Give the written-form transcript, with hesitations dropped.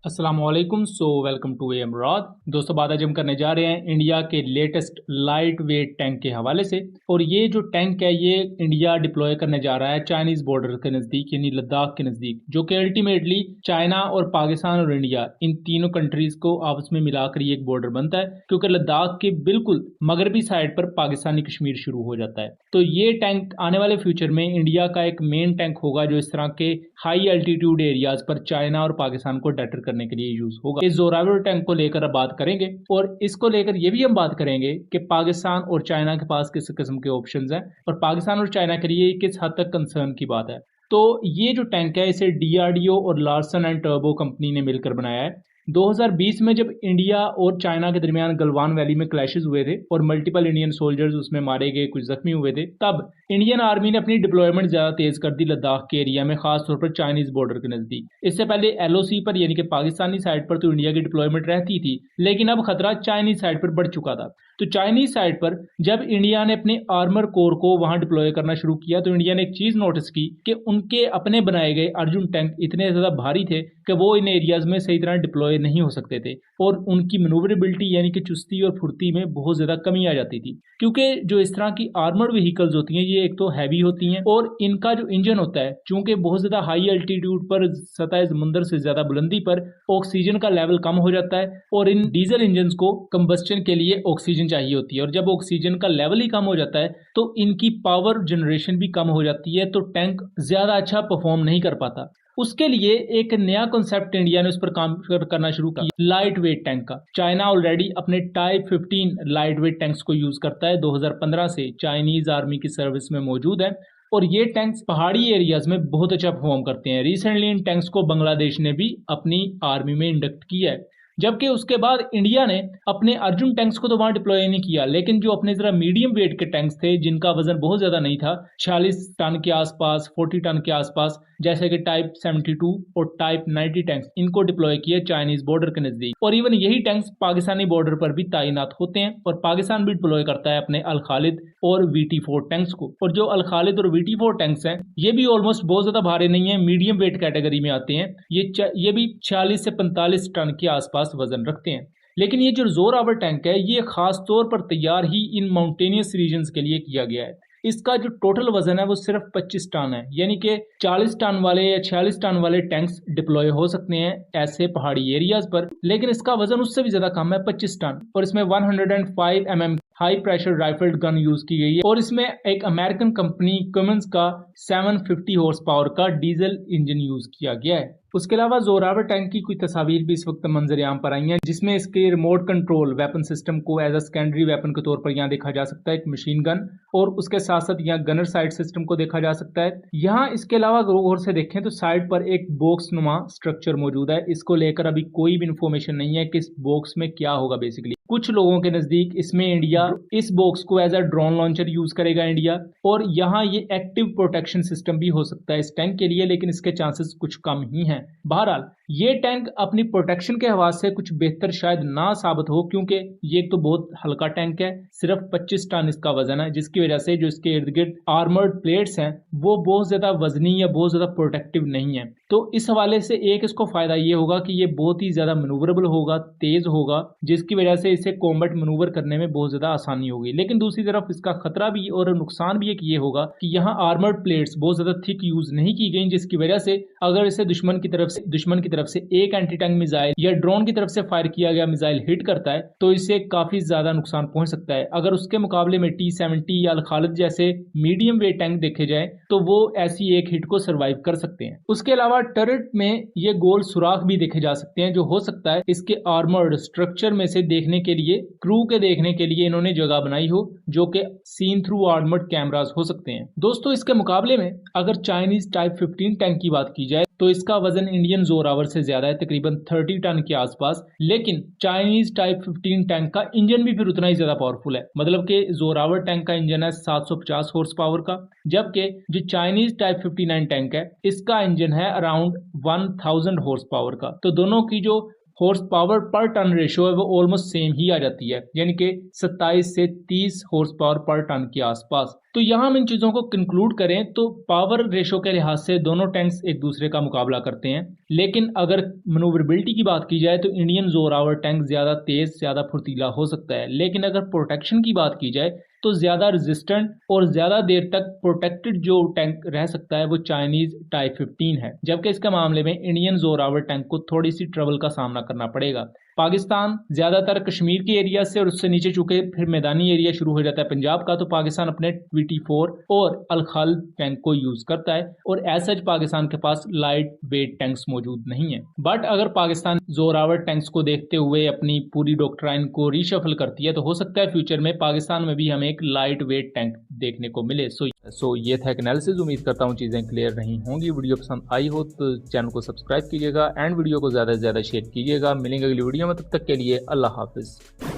अस्सलामुअलैकुम। Welcome to ए मुराद। दोस्तों, बात आज हम करने जा रहे हैं इंडिया के लेटेस्ट लाइट वेट टैंक के हवाले से। और ये जो टैंक है ये इंडिया डिप्लॉय करने जा रहा है चाइनीज बॉर्डर के नज़दीक, यानी लद्दाख के नज़दीक, जो कि अल्टीमेटली चाइना और पाकिस्तान और इंडिया इन तीनों कंट्रीज को आपस में मिलाकर ये एक बॉर्डर बनता है, क्योंकि लद्दाख के बिल्कुल मगरबी साइड पर पाकिस्तानी कश्मीर शुरू हो जाता है। तो ये टैंक आने वाले फ्यूचर में इंडिया का एक मेन टैंक होगा जो इस तरह के हाई एल्टीट्यूड एरियाज पर चाइना और पाकिस्तान को डटर करने के लिए यूज होगा। इस जोरावर टैंक को लेकर अब बात करेंगे और इसको लेकर ये भी हम बात करेंगे कि पाकिस्तान और चाइना के पास किस किस्म के ऑप्शंस हैं और पाकिस्तान और चाइना के लिए किस हद तक कंसर्न की बात है। तो ये जो टैंक है इसे डीआरडीओ और लार्सन एंड टर्बो कंपनी ने मिलकर बनाया है। 2020 में जब इंडिया और चाइना के दरमियान गलवान वैली में क्लैशेस हुए थे और मल्टीपल इंडियन सोल्जर्स उसमें मारे गए, कुछ जख्मी हुए थे, तब इंडियन आर्मी ने अपनी डिप्लॉयमेंट ज्यादा तेज कर दी लद्दाख के एरिया में, खासतौर पर चाइनीज बॉर्डर के नजदीक। इससे पहले एलओसी पर यानी कि पाकिस्तानी साइड पर तो इंडिया की डिप्लॉयमेंट रहती थी, लेकिन अब खतरा चाइनीज साइड पर बढ़ चुका था। तो चाइनीज साइड पर जब इंडिया ने अपने आर्मर कोर को वहां डिप्लॉय करना शुरू किया तो इंडिया ने एक चीज नोटिस की कि उनके अपने बनाए गए अर्जुन टैंक इतने ज्यादा भारी थे कि वो इन एरियाज में सही तरह डिप्लॉय नहीं हो सकते थे और उनकी मनूवरेबिलिटी यानी कि चुस्ती और फुर्ती में बहुत ज्यादा कमी आ जाती थी, क्योंकि जो इस तरह की आर्मर्ड व्हीकल्स होती हैं ये एक तो हैवी होती हैं और इनका जो इंजन होता है चूंकि बहुत ज्यादा हाई एल्टीट्यूड पर, सतह समुद्र से ज्यादा बुलंदी पर ऑक्सीजन का लेवल कम हो जाता है और इन डीजल इंजन को कंबस्टन के लिए ऑक्सीजन चाहिए होती है, और जब ऑक्सीजन का लेवल ही कम हो जाता है तो इनकी पावर जनरेशन भी कम हो जाती है, तो टैंक ज्यादा अच्छा परफॉर्म नहीं कर पाता। उसके लिए एक नया कॉन्सेप्ट इंडिया ने उस पर काम करना शुरू किया, लाइट वेट टैंक का। चाइना ऑलरेडी अपने टाइप 15 लाइट वेट टैंक्स को यूज करता है, 2015 से चाइनीज आर्मी की सर्विस में मौजूद है और ये टैंक्स पहाड़ी एरियाज में बहुत अच्छा परफॉर्म करते हैं। रिसेंटली इन टैंक्स को बांग्लादेश ने भी अपनी आर्मी में इंडक्ट किया है, जबकि उसके बाद इंडिया ने अपने अर्जुन टैंक्स को तो वहां डिप्लॉय नहीं किया, लेकिन जो अपने जरा मीडियम वेट के टैंक्स थे जिनका वजन बहुत ज्यादा नहीं था, 46 टन के आसपास, 40 टन के आसपास, जैसे कि टाइप 72 और टाइप 90 टैंक्स, इनको डिप्लॉय किया चाइनीज बॉर्डर के नजदीक। और इवन यही टैंक्स पाकिस्तानी बॉर्डर पर भी तैनात होते हैं और पाकिस्तान भी डिप्लॉय करता है अपने अल खालिद और VT4 टैंक्स को। और जो अल खालिद और VT4 टैंक्स हैं ये भी ऑलमोस्ट बहुत ज्यादा भारी नहीं है, मीडियम वेट कैटेगरी में आते हैं। ये भी 46 से 45 टन के आसपास वजन रखते हैं। लेकिन ये जो जोरावर टैंक है ये खास तौर पर तैयार ही इन माउंटेनियस रीजन्स के लिए किया गया है। इसका जो टोटल वजन है वो सिर्फ 25 टन है, यानी कि 40 टन वाले या 46 टन वाले टैंक्स डिप्लॉय हो सकते हैं ऐसे पहाड़ी एरियाज पर, लेकिन इसका वजन उससे भी ज्यादा कम है, 25 टन। और इसमें 105 mm high pressure rifled gun use की गई है और इसमें एक अमेरिकन कंपनी क्यूमेंस का 750 हॉर्स पावर का डीजल इंजन यूज किया गया है। उसके अलावा जोरावर टैंक की कुछ तस्वीर भी इस वक्त मंजर-ए-आम पर आई हैं, जिसमें इसके रिमोट कंट्रोल वेपन सिस्टम को एज अ सेकेंडरी वेपन के तौर पर यहाँ देखा जा सकता है, एक मशीन गन, और उसके साथ साथ यहाँ गनर साइड सिस्टम को देखा जा सकता है। यहाँ इसके अलावा गौर से देखें तो साइड पर एक बॉक्स नुमा स्ट्रक्चर मौजूद है। इसको लेकर अभी कोई भी इंफॉर्मेशन नहीं है कि इस बॉक्स में क्या होगा। बेसिकली कुछ लोगों के नजदीक इसमें इंडिया इस बॉक्स को as a drone launcher use करेगा इंडिया, और यहाँ ये एक्टिव प्रोटेक्शन सिस्टम भी हो सकता है इस टैंक के लिए, लेकिन इसके चांसेस कुछ कम ही हैं। बहरहाल ये टैंक अपनी प्रोटेक्शन के हवाले से कुछ बेहतर शायद ना साबित हो, क्योंकि ये तो बहुत हल्का टैंक है, सिर्फ 25 टन इसका वजन है, जिसकी वजह से जो इसके इर्द गिर्द आर्मर्ड प्लेट्स हैं वो बहुत ज्यादा वजनी या बहुत ज्यादा प्रोटेक्टिव नहीं है। तो इस हवाले से एक इसको फायदा ये होगा कि ये बहुत ही ज्यादा मनूवरेबल होगा, तेज होगा, जिसकी वजह से इसे कॉम्बैट मनूवर करने में बहुत ज्यादा आसानी होगी। लेकिन दूसरी तरफ इसका खतरा भी और नुकसान भी एक ये होगा कि यहाँ आर्मर्ड प्लेट्स बहुत ज्यादा थिक यूज नहीं की गई, जिसकी वजह से अगर इसे दुश्मन की तरफ से एक एंटी टैंक मिसाइल या ड्रोन की तरफ से फायर किया गया मिसाइल हिट करता है तो इसे काफी ज्यादा नुकसान पहुंच सकता है। अगर उसके मुकाबले में T-70 या अल खालिद जैसे मीडियम वेट टैंक देखे जाए तो वो ऐसी एक हिट को सर्वाइव कर सकते हैं। उसके अलावा टर्रेट में ये गोल सुराख भी देखे जा सकते हैं, जो हो सकता है इसके आर्मर्ड स्ट्रक्चर में से देखने के लिए, क्रू के देखने के लिए इन्होंने जगह बनाई हो, जो कि सीन थ्रू आर्मर्ड कैमरास हो सकते हैं। दोस्तों, इसके मुकाबले में अगर चाइनीज टाइप 15 टैंक की बात की जाए तो इसका वजन इंडियन जोरावर से ज्यादा है, तकरीबन 30 टन के आसपास। लेकिन चाइनीज टाइप 15 टैंक का इंजन भी फिर उतना ही ज्यादा पावरफुल है, मतलब कि जोरावर टैंक का इंजन है 750 हॉर्स पावर का, जबकि जो चाइनीज टाइप 59 टैंक है इसका इंजन है अराउंड 1000 हॉर्स पावर का। तो दोनों की जो हॉर्स पावर पर टन रेशियो है वो ऑलमोस्ट सेम ही आ जाती है, यानी कि 27 से 30 हॉर्स पावर पर टन के आसपास। तो यहाँ हम इन चीज़ों को कंक्लूड करें तो पावर रेशो के लिहाज से दोनों टैंक्स एक दूसरे का मुकाबला करते हैं, लेकिन अगर मनूवरेबिलिटी की बात की जाए तो इंडियन जोरावर टैंक ज़्यादा तेज़, ज़्यादा फुर्तीला हो सकता है। लेकिन अगर प्रोटेक्शन की बात की जाए तो ज़्यादा रेजिस्टेंट और ज़्यादा देर तक प्रोटेक्टेड जो टैंक रह सकता है वो चाइनीज़ टाइप 15 है, जबकि इसके मामले में इंडियन जोरावर टैंक को थोड़ी सी ट्रबल का सामना करना पड़ेगा। पाकिस्तान ज़्यादातर कश्मीर के एरिया से और उससे नीचे चूंकि फिर मैदानी एरिया शुरू हो जाता है पंजाब का, तो पाकिस्तान अपने TT4 और अल-खल्द टैंक को यूज़ करता है और एज सच पाकिस्तान के पास लाइट वेट टैंक्स मौजूद नहीं है। बट अगर पाकिस्तान जोरावर टैंक्स को देखते हुए अपनी पूरी डॉक्ट्राइन को रीशफल करती है तो हो सकता है फ्यूचर में पाकिस्तान में भी हमें एक लाइट वेट टैंक देखने को मिले। सो ये था एक एनालिसिस। उम्मीद करता हूँ चीज़ें क्लियर रही होंगी। वीडियो पसंद आई हो तो चैनल को सब्सक्राइब कीजिएगा एंड वीडियो को ज़्यादा से ज़्यादा शेयर कीजिएगा। मिलेंगे अगली वीडियो में, तब तक के लिए अल्लाह हाफिज़।